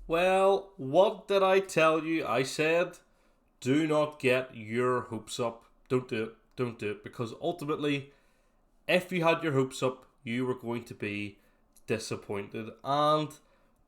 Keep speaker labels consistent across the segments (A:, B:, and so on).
A: Well, what did I tell you? I said, do not get your hopes up. Don't do it. Don't do it. Because ultimately, if you had your hopes up, you were going to be disappointed. And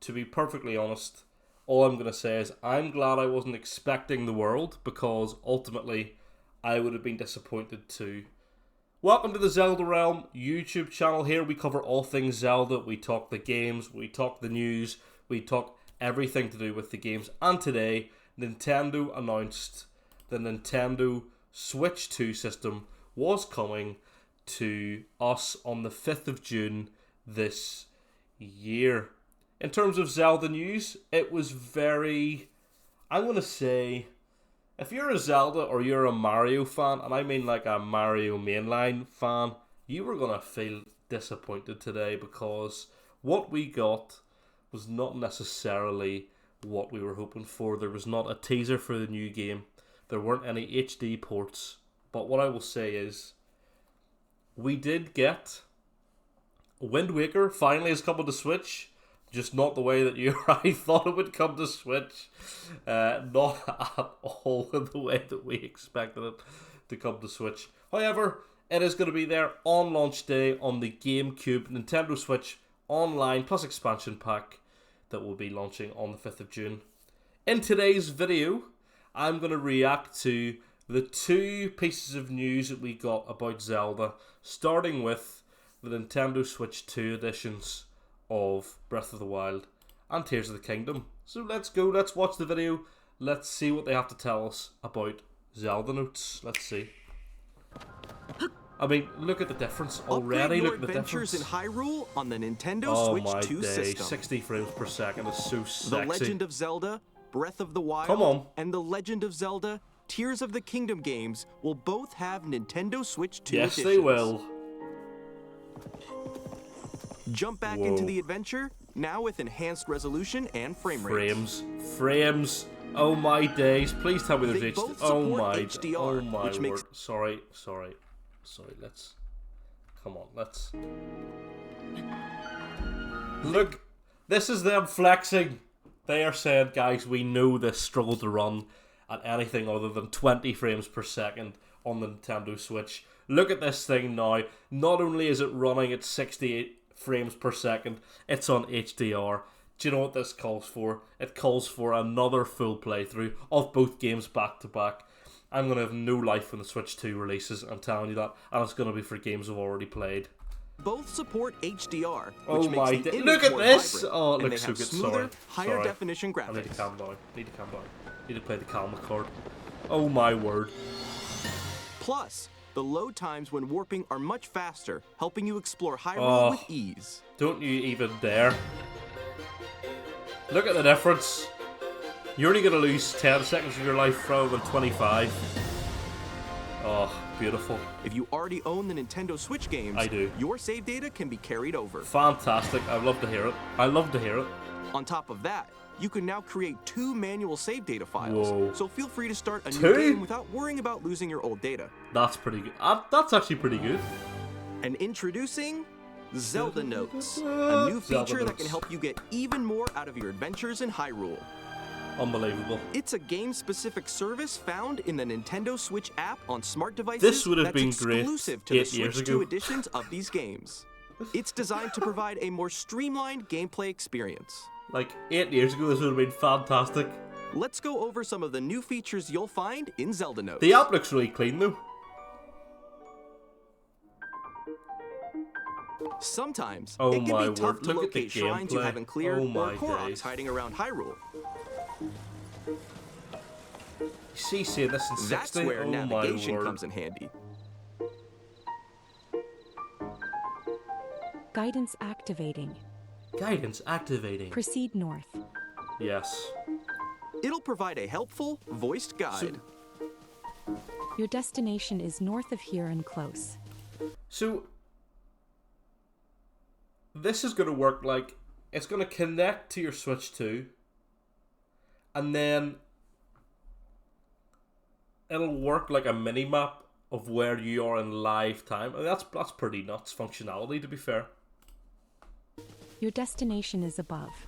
A: to be perfectly honest, all I'm going to say is I'm glad I wasn't expecting the world, because ultimately I would have been disappointed too. Welcome to the Zelda Realm YouTube channel. Here we cover all things Zelda. We talk the games, we talk the news, we talk everything to do with the games. And today, Nintendo announced the Nintendo Switch 2 system was coming to us on the 5th of June this year. In terms of Zelda news, it was very, I'm going to say, if you're a Zelda or you're a Mario fan, and I mean like a Mario mainline fan, you were going to feel disappointed today, because what we got was not necessarily what we were hoping for. There was not a teaser for the new game. There weren't any HD ports. But what I will say is, we did get Wind Waker finally has come on the Switch. Just not the way that you or I thought it would come to Switch. Not at all in the way that we expected it to come to Switch. However, it is going to be there on launch day on the GameCube Nintendo Switch Online plus expansion pack that will be launching on the 5th of June. In today's video, I'm going to react to the two pieces of news that we got about Zelda, starting with the Nintendo Switch 2 editions of Breath of the Wild and Tears of the Kingdom. So let's go, let's watch the video, let's see what they have to tell us about Zelda notes. Let's see. I mean, look at the difference already. Look at the difference.
B: Adventures in Hyrule on the Nintendo Switch 2 system.
A: 60 frames per second is so sexy.
B: The Legend of Zelda, Breath of the Wild, and the Legend of Zelda, Tears of the Kingdom games will both have Nintendo Switch 2 editions.
A: Yes, they will.
B: Jump back into the adventure, now with enhanced resolution and frame rates.
A: Frames. Oh my days. Please tell me there's
B: They
A: HD.
B: both
A: Oh
B: support
A: my,
B: HDR,
A: oh my
B: which
A: word.
B: makes...
A: Sorry, let's... Come on, let's... Look, this is them flexing. They are saying, guys, we know this struggle to run at anything other than 20 frames per second on the Nintendo Switch. Look at this thing now. Not only is it running at 68 frames per second, it's on HDR. Do you know what this calls for? It calls for another full playthrough of both games back to back. I'm going to have no life when the Switch 2 releases, I'm telling you that. And it's going to be for games I've already played.
B: Both support HDR,
A: Oh
B: which
A: my
B: makes the
A: days.
B: image
A: Look at
B: more
A: this!
B: vibrant,
A: Oh, it
B: and
A: looks
B: they
A: so
B: have
A: good.
B: smoother, higher
A: Sorry.
B: definition
A: I need to
B: graphics.
A: calm down. Need to play the calm card. Oh my word.
B: Plus, the load times when warping are much faster, helping you explore Hyrule with ease.
A: Don't you even dare. Look at the difference. You're only going to lose 10 seconds of your life rather than 25. Oh, beautiful.
B: If you already own the Nintendo Switch games,
A: I do.
B: Your save data can be carried over.
A: Fantastic. I'd love to hear it. I love to hear it.
B: On top of that, you can now create 2 manual save data files.
A: Whoa.
B: So feel free to start a
A: 2?
B: new game without worrying about losing your old data.
A: That's pretty good. That's actually pretty good.
B: And introducing Zelda Notes, a new
A: Zelda
B: feature that
A: Notes.
B: can help you get even more out of your adventures in Hyrule.
A: Unbelievable.
B: It's a game-specific service found in the Nintendo Switch app on smart devices.
A: This would have
B: that's
A: been great
B: exclusive to the
A: 8 years
B: Switch
A: ago.
B: 2 editions of these games. It's designed to provide a more streamlined gameplay experience.
A: Like 8 years ago, this would have been fantastic.
B: Let's go over some of the new features you'll find in Zelda Notes.
A: The app looks really clean though.
B: Sometimes,
A: Oh
B: it can
A: my
B: be tough
A: word,
B: to
A: look at the
B: locate shrines you
A: gameplay.
B: haven't cleared
A: Oh
B: or
A: my
B: Koroks
A: days.
B: hiding around Hyrule.
A: See this in 60.
B: That's where
A: oh
B: navigation
A: my word.
B: comes in handy.
C: Guidance activating.
A: Guidance activating.
C: Proceed north.
A: Yes.
B: It'll provide a helpful, voiced guide.
C: Your destination is north of here and close.
A: So this is going to work like it's going to connect to your Switch 2, and then it'll work like a mini map of where you are in live time. I mean, that's pretty nuts functionality, to be fair.
C: Your destination is above.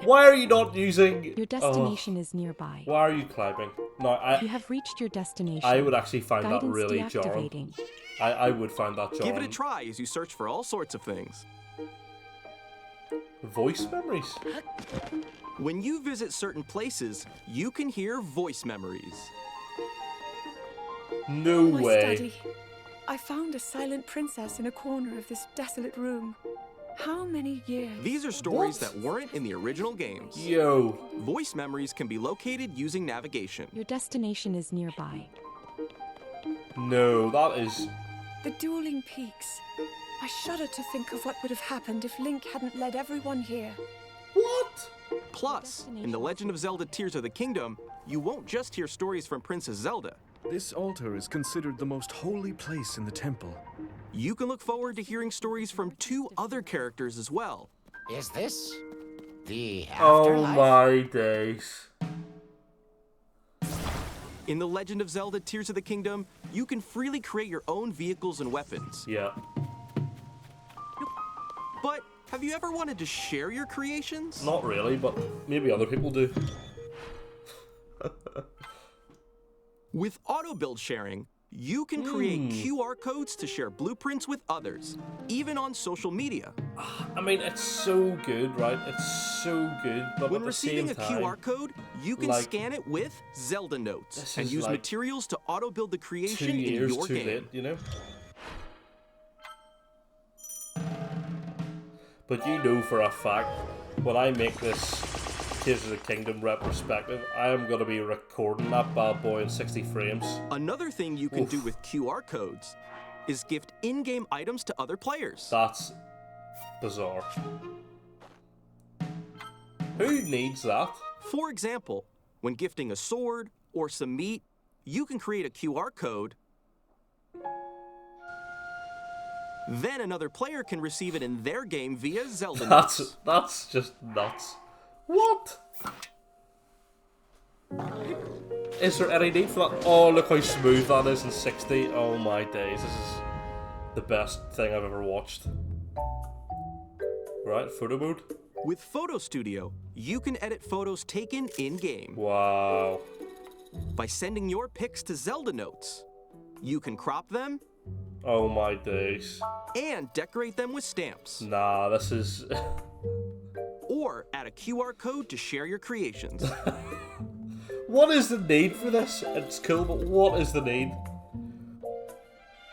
A: Why are you not using...
C: Your destination is nearby.
A: Why are you climbing? No,
C: You have reached your destination.
A: I would actually find
C: Guidance
A: that really jarring.
C: deactivating.
A: I would find that jarring.
B: Give it a try as you search for all sorts of things.
A: Voice memories?
B: When you visit certain places, you can hear voice memories.
A: No
D: My
A: way.
D: study. I found a silent princess in a corner of this desolate room. How many years?
B: These are stories
A: What?
B: that weren't in the original games.
A: Yo.
B: Voice memories can be located using navigation.
C: Your destination is nearby.
A: No, that is...
D: The dueling peaks. I shudder to think of what would have happened if Link hadn't led everyone here.
A: What?
B: Plus, in The Legend of Zelda Tears of the Kingdom, you won't just hear stories from Princess Zelda.
E: This altar is considered the most holy place in the temple.
B: You can look forward to hearing stories from 2 other characters as well.
F: Is this the
A: Oh
F: afterlife?
A: my days.
B: In The Legend of Zelda Tears of the Kingdom, you can freely create your own vehicles and weapons.
A: Yeah.
B: But have you ever wanted to share your creations?
A: Not really, but maybe other people do.
B: With auto build sharing, you can create QR codes to share blueprints with others, even on social media.
A: I mean, it's so good, right? It's so good, but
B: When
A: at the
B: receiving
A: same
B: a
A: time,
B: QR code, you can
A: like,
B: scan it with Zelda Notes
A: this
B: and
A: is
B: use
A: like
B: materials to auto build the
A: 2
B: creation in
A: years
B: your
A: too
B: game.
A: late, you know? But you know for a fact, when I make this Tears of the Kingdom retrospective, I am going to be recording that bad boy in 60 frames.
B: Another thing you can do with QR codes is gift in-game items to other players.
A: That's bizarre. Who needs that?
B: For example, when gifting a sword or some meat, you can create a QR code. Then another player can receive it in their game via Zelda Notes.
A: That's just nuts. What? Is there any need for that? Oh, look how smooth that is in 60. Oh my days, this is the best thing I've ever watched. Right, photo mode.
B: With Photo Studio, you can edit photos taken in-game.
A: Wow.
B: By sending your pics to Zelda Notes, you can crop them
A: Oh my days.
B: and decorate them with stamps.
A: Nah, this is...
B: Or add a QR code to share your creations.
A: What is the need for this? It's cool, but what is the need?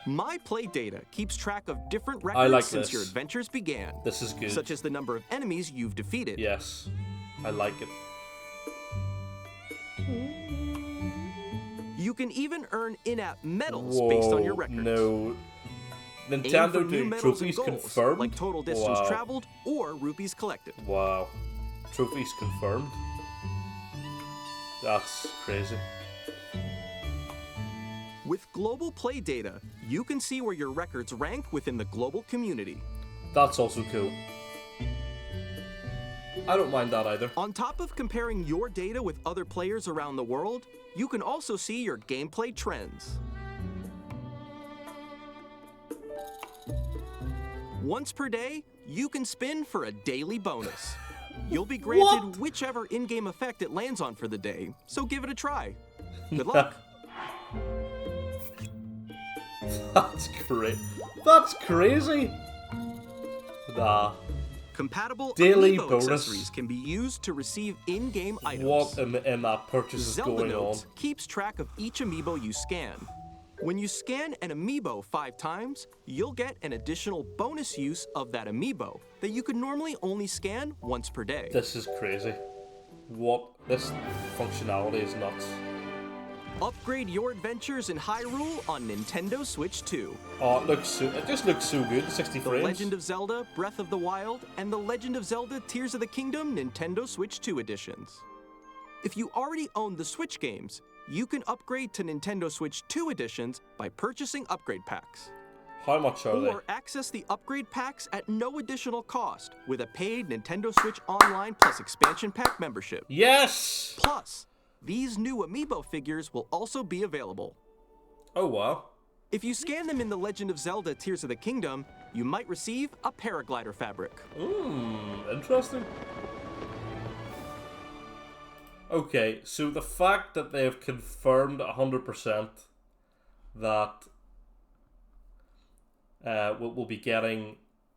B: My Play Data keeps track of different
A: I
B: records
A: like
B: since
A: this.
B: your adventures began,
A: This is good.
B: such as the number of enemies you've defeated.
A: Yes, I like it.
B: You can even earn in-app medals based on your records.
A: No.
B: Aim
A: Nintendo
B: for new
A: do
B: medals and
A: trophies
B: goals,
A: confirmed?
B: like total distance
A: Wow.
B: traveled or rupees collected.
A: Wow. Trophies confirmed? That's crazy.
B: With global play data, you can see where your records rank within the global community.
A: That's also cool. I don't mind that either.
B: On top of comparing your data with other players around the world, you can also see your gameplay trends. Once per day, you can spin for a daily bonus. You'll be granted
A: What?
B: whichever in-game effect it lands on for the day, so give it a try. Good luck.
A: That's great. That's crazy. Nah.
B: Compatible
A: Daily
B: amiibo
A: bonus.
B: accessories can be used to receive in-game items.
A: What in that purchase is
B: Zelda
A: going
B: Notes
A: on?
B: keeps track of each amiibo you scan. When you scan an amiibo 5 times, you'll get an additional bonus use of that amiibo that you could normally only scan once per day.
A: This is crazy. What? This functionality is nuts.
B: Upgrade your adventures in Hyrule on Nintendo Switch 2.
A: Oh, it just looks so good. 60
B: The
A: frames.
B: Legend of Zelda Breath of the Wild and The Legend of Zelda Tears of the Kingdom Nintendo Switch 2 editions. If you already own the Switch games, you can upgrade to Nintendo Switch 2 editions by purchasing upgrade packs.
A: How much are they?
B: Or access the upgrade packs at no additional cost with a paid Nintendo Switch Online Plus expansion pack membership.
A: Yes!
B: Plus, these new amiibo figures will also be available.
A: Oh, wow.
B: If you scan them in The Legend of Zelda Tears of the Kingdom, you might receive a paraglider fabric.
A: Interesting.
B: Good luck.
A: That's crazy. What? Daily bonus?
B: With global play data, you can see where your records rank within the global community. On top of comparing your data with other players around the world, you can also see your gameplay trends.
A: Okay, so the fact that they have confirmed 100% that we'll be getting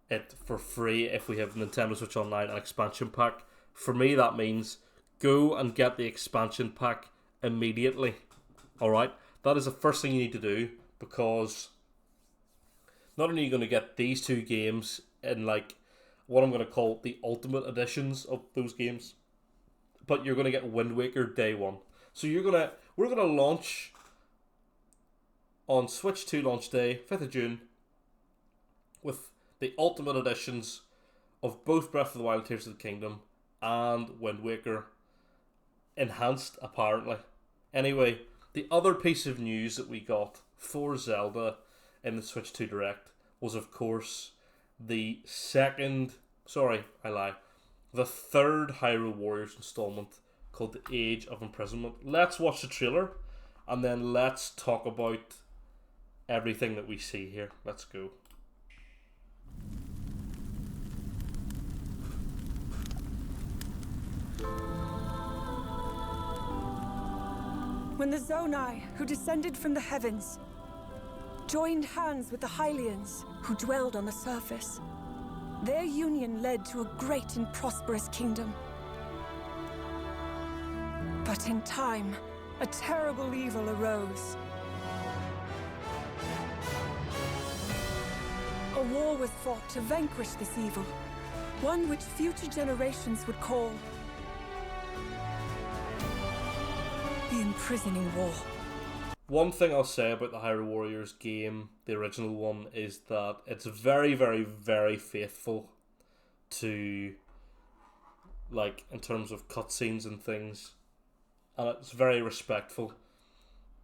A: it for free if we have Nintendo Switch Online and expansion pack, for me that means go and get the expansion pack immediately. Alright? That is the first thing you need to do, because not only are you going to get these two games in like what I'm going to call the ultimate editions of those games, but you're going to get Wind Waker day one. So we're going to launch on Switch 2 launch day, 5th of June, with the ultimate editions of both Breath of the Wild, Tears of the Kingdom, and Wind Waker, enhanced apparently. Anyway, the other piece of news that we got for Zelda in the Switch 2 Direct was, of course, the third Hyrule Warriors installment called The Age of Imprisonment. Let's watch the trailer and then let's talk about everything that we see here. Let's go.
D: When the Zonai, who descended from the heavens, joined hands with the Hylians, who dwelled on the surface, their union led to a great and prosperous kingdom. But in time, a terrible evil arose. A war was fought to vanquish this evil, one which future generations would call the Imprisoning War.
A: One thing I'll say about the Hyrule Warriors game, the original one, is that it's very, very, very faithful to, like, in terms of cutscenes and things, and it's very respectful.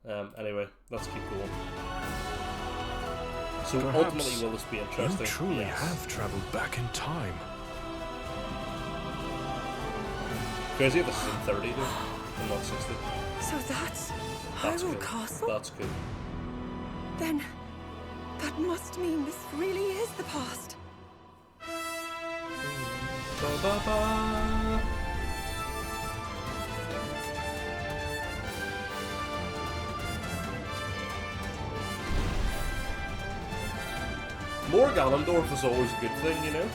A: Anyway, let's keep going. So
E: Perhaps
A: ultimately, will this be interesting?
E: You truly
A: Yes.
E: have travelled back in time.
A: Crazy if this is in 30 though, and not 60.
D: So that's
A: That's
D: Hyrule
A: good.
D: Castle?
A: That's good.
D: Then that must mean this really is the past.
A: Ba-ba-ba. More Ganondorf is always a good thing, you know?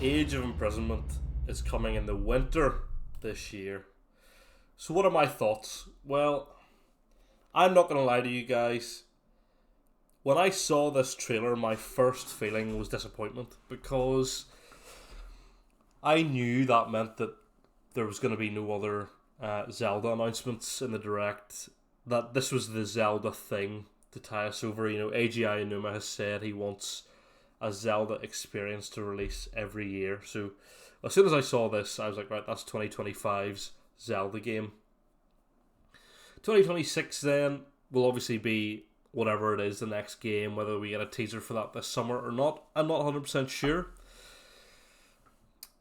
A: Age of Imprisonment is coming in the winter this year. So what are my thoughts? Well, I'm not going to lie to you guys. When I saw this trailer, my first feeling was disappointment, because I knew that meant that there was going to be no other Zelda announcements in the Direct, that this was the Zelda thing to tie us over. You know, AGI Inuma has said he wants a Zelda experience to release every year. So as soon as I saw this, I was like, right, that's 2025's Zelda game. 2026 then will obviously be whatever it is, the next game, whether we get a teaser for that this summer or not. I'm not 100% sure.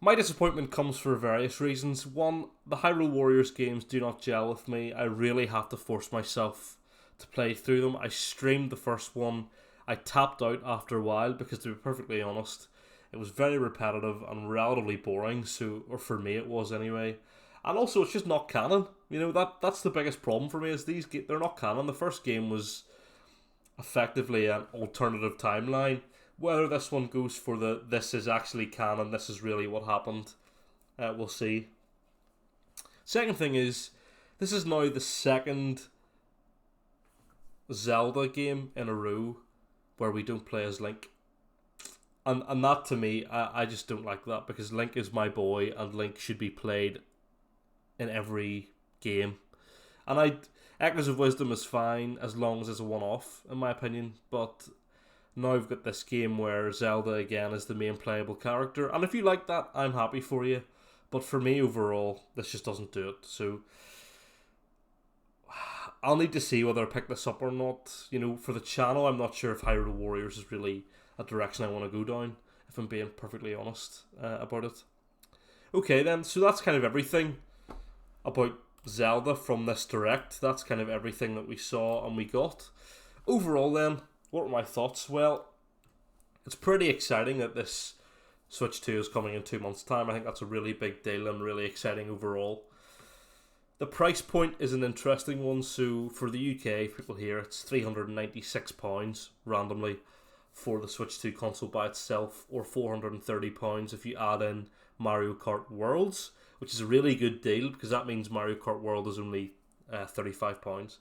A: My disappointment comes for various reasons. One, the Hyrule Warriors games do not gel with me. I really have to force myself to play through them. I streamed the first one. I tapped out after a while because, to be perfectly honest, it was very repetitive and relatively boring. Or for me it was anyway. And also, it's just not canon. You know, that's the biggest problem for me, is they're not canon. The first game was effectively an alternative timeline. Whether this one goes for this is actually canon, this is really what happened, we'll see. Second thing is, this is now the second Zelda game in a row where we don't play as Link. And that, to me, I just don't like that, because Link is my boy and Link should be played in every game. And Echoes of Wisdom is fine as long as it's a one-off, in my opinion, but now we've got this game where Zelda again is the main playable character, and if you like that, I'm happy for you, but for me overall, this just doesn't do it. So I'll need to see whether I pick this up or not. You know, for the channel, I'm not sure if Hyrule Warriors is really a direction I want to go down. if I'm being perfectly honest about it. Okay then, so that's kind of everything about Zelda from this Direct. That's kind of everything that we saw and we got. Overall then, what were my thoughts? Well, it's pretty exciting that this Switch 2 is coming in 2 months' time. I think that's a really big deal and really exciting overall. The price point is an interesting one. So for the UK people here, it's £396 randomly for the Switch 2 console by itself, or £430 if you add in Mario Kart Worlds, which is a really good deal because that means Mario Kart World is only £35.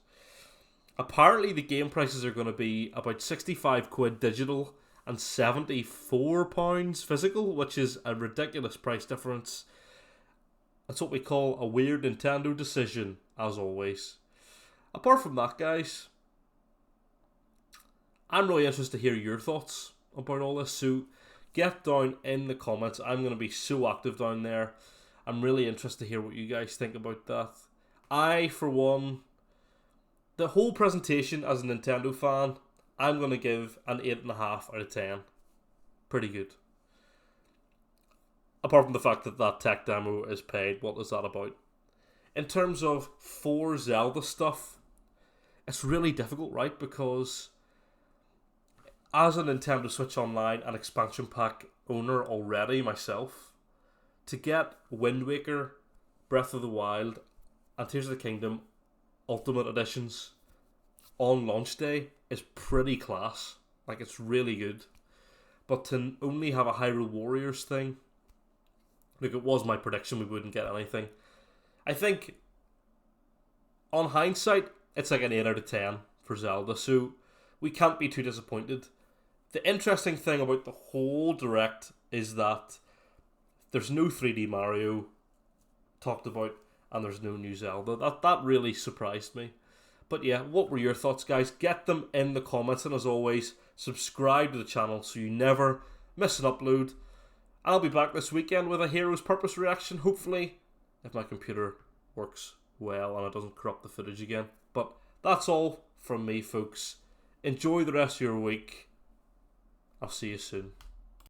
A: Apparently the game prices are going to be about 65 quid digital and £74 physical, which is a ridiculous price difference. That's what we call a weird Nintendo decision, as always. Apart from that, guys, I'm really interested to hear your thoughts about all this, so get down in the comments. I'm going to be so active down there. I'm really interested to hear what you guys think about that. I, for one, the whole presentation as a Nintendo fan, I'm going to give an 8.5 out of 10. Pretty good. Apart from the fact that that tech demo is paid, what is that about? In terms of for Zelda stuff, it's really difficult, right? Because as a Nintendo Switch Online and expansion pack owner already myself, to get Wind Waker, Breath of the Wild, and Tears of the Kingdom Ultimate Editions on launch day is pretty class. Like, it's really good. But to only have a Hyrule Warriors thing, look, it was my prediction we wouldn't get anything. I think, on hindsight, it's like an 8 out of 10 for Zelda, so we can't be too disappointed. The interesting thing about the whole Direct is that there's no 3D Mario talked about, and there's no new Zelda. That really surprised me. But yeah, what were your thoughts, guys? Get them in the comments, and as always, subscribe to the channel so you never miss an upload. I'll be back this weekend with a Hero's Purpose reaction, hopefully, if my computer works well and it doesn't corrupt the footage again. But that's all from me, folks. Enjoy the rest of your week. I'll see you soon.